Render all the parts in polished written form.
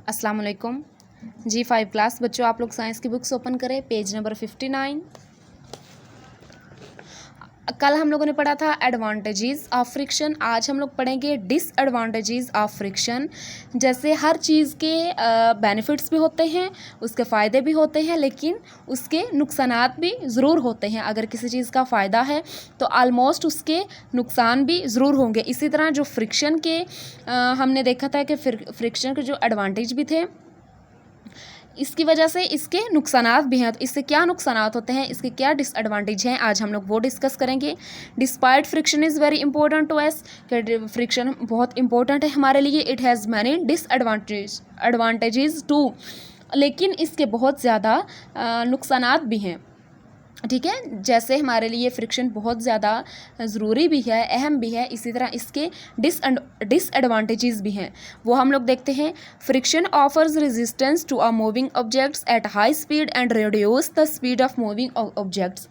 अस्सलाम वालेकुम। G5 class बच्चों, आप लोग साइंस की बुक्स ओपन करें, पेज नंबर 59। कल हम लोगों ने पढ़ा था एडवांटेजेस ऑफ फ्रिक्शन। आज हम लोग पढ़ेंगे डिसएडवांटेजेस ऑफ फ्रिक्शन। जैसे हर चीज़ के बेनिफिट्स भी होते हैं, उसके फ़ायदे भी होते हैं, लेकिन उसके नुकसानात भी ज़रूर होते हैं। अगर किसी चीज़ का फ़ायदा है तो आलमोस्ट उसके नुकसान भी ज़रूर होंगे। इसी तरह जो फ्रिक्शन के हमने देखा था कि फ्रिक्शन के जो एडवांटेज भी थे, इसकी वजह से इसके नुकसानात भी हैं। तो इससे क्या नुकसानात होते हैं, इसके क्या डिसएडवांटेज हैं, आज हम लोग वो डिस्कस करेंगे। Despite friction is very important to us, friction बहुत इंपॉर्टेंट है हमारे लिए। It has many advantages too, लेकिन इसके बहुत ज़्यादा नुकसानात भी हैं। ठीक है, जैसे हमारे लिए फ्रिक्शन बहुत ज़्यादा ज़रूरी भी है, अहम भी है, इसी तरह इसके डिसएडवांटेजेस भी हैं। वो हम लोग देखते हैं। Friction offers resistance to a moving objects at high speed and reduce the speed of moving objects.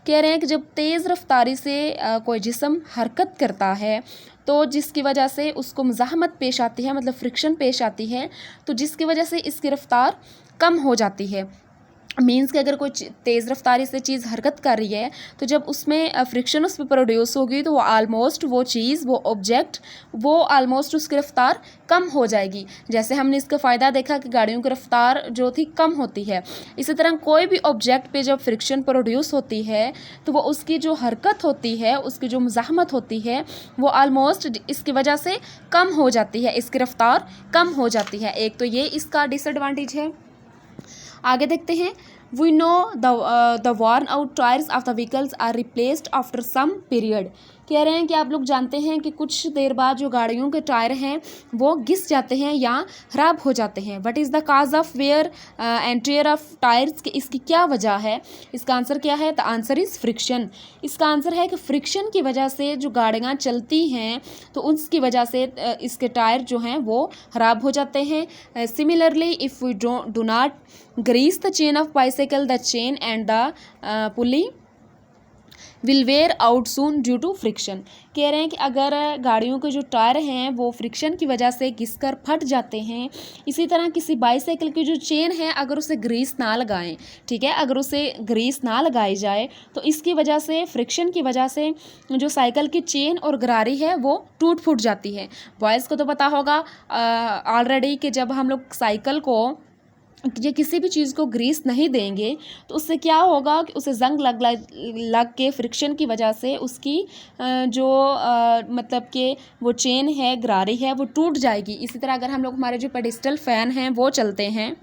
कह रहे हैं कि जब तेज़ रफ्तारी से कोई जिस्म हरकत करता है तो जिसकी वजह से उसको मुज़ाहमत पेश आती है, मतलब फ्रिक्शन पेश आती है, तो जिसकी वजह से इसकी रफ्तार कम हो जाती है। मीन्स कि अगर कोई तेज़ रफ्तारी से चीज़ हरकत कर रही है तो जब उसमें फ्रिक्शन उस पर प्रोड्यूस होगी तो वो आलमोस्ट वो चीज़, वो ऑब्जेक्ट, वो आलमोस्ट उसकी रफ्तार कम हो जाएगी। जैसे हमने इसका फ़ायदा देखा कि गाड़ियों की रफ्तार जो थी कम होती है, इसी तरह कोई भी ऑब्जेक्ट पे जब फ्रिक्शन प्रोड्यूस होती है तो वो उसकी जो हरकत होती है, उसकी जो मुज़ाहमत होती है, वो आलमोस्ट इसकी वजह से कम हो जाती है, इसकी रफ्तार कम हो जाती है। एक तो ये इसका डिसएडवांटेज है। आगे देखते हैं। We know the worn out tyres of the vehicles are replaced after some period. कह रहे हैं कि आप लोग जानते हैं कि कुछ देर बाद जो गाड़ियों के टायर हैं वो घिस जाते हैं या ख़राब हो जाते हैं। What is the cause of wear and tear of tyres, कि इसकी क्या वजह है? इसका आंसर क्या है? The answer is friction. इसका आंसर है कि फ्रिक्शन की वजह से जो गाड़ियाँ चलती हैं तो उसकी वजह से इसके टायर जो हैं वो ख़राब हो जाते हैं। Similarly if we do not grease the chain of bicycle, the chain and the pulley will wear out soon due to friction। कह रहे हैं कि अगर गाड़ियों के जो टायर हैं वो फ्रिक्शन की वजह से घिसकर फट जाते हैं। इसी तरह किसी बाईसाइकिल की जो चेन है, अगर उसे ग्रीस ना लगाएं, ठीक है, अगर उसे ग्रीस ना लगाई जाए तो इसकी वजह से, फ्रिक्शन की वजह से जो साइकिल की चेन और गरारी है वो टूट फूट जाती है। बॉयज़ को तो पता होगा ऑलरेडी कि जब हम लोग साइकिल को या किसी भी चीज़ को ग्रीस नहीं देंगे तो उससे क्या होगा कि उसे जंग लग के फ्रिक्शन की वजह से उसकी जो मतलब कि वो चेन है, गरारी है, वो टूट जाएगी। इसी तरह अगर हम लोग हमारे जो पेडिस्टल फ़ैन हैं वो चलते हैं